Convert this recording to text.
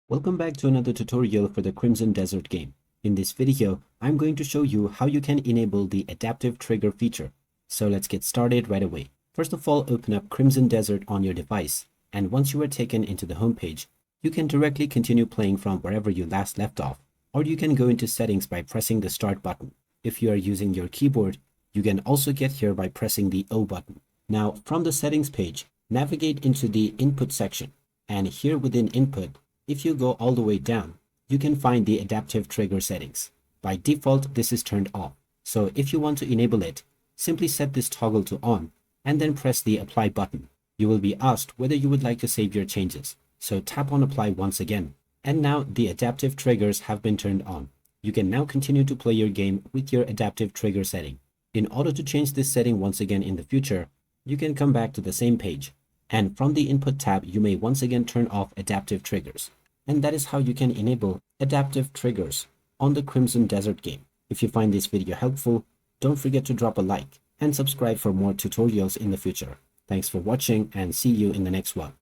Welcome back to another tutorial for the Crimson Desert game. In this video, I'm going to show you how you can enable the adaptive trigger feature. So let's get started right away. First of all, open up Crimson Desert on your device, and once you are taken into the home page, you can directly continue playing from wherever you last left off, or you can go into settings by pressing the start button. If you are using your keyboard, you can also get here by pressing the O button. Now, from the settings page, navigate into the input section, and here within input, if you go all the way down, you can find the adaptive trigger settings. By default, this is turned off. So if you want to enable it, simply set this toggle to on and then press the apply button. You will be asked whether you would like to save your changes. So tap on apply once again. And now the adaptive triggers have been turned on. You can now continue to play your game with your adaptive trigger setting. In order to change this setting once again in the future, you can come back to the same page. And from the input tab, you may once again turn off adaptive triggers. And that is how you can enable adaptive triggers on the Crimson Desert game. If you find this video helpful, don't forget to drop a like and subscribe for more tutorials in the future. Thanks for watching and see you in the next one.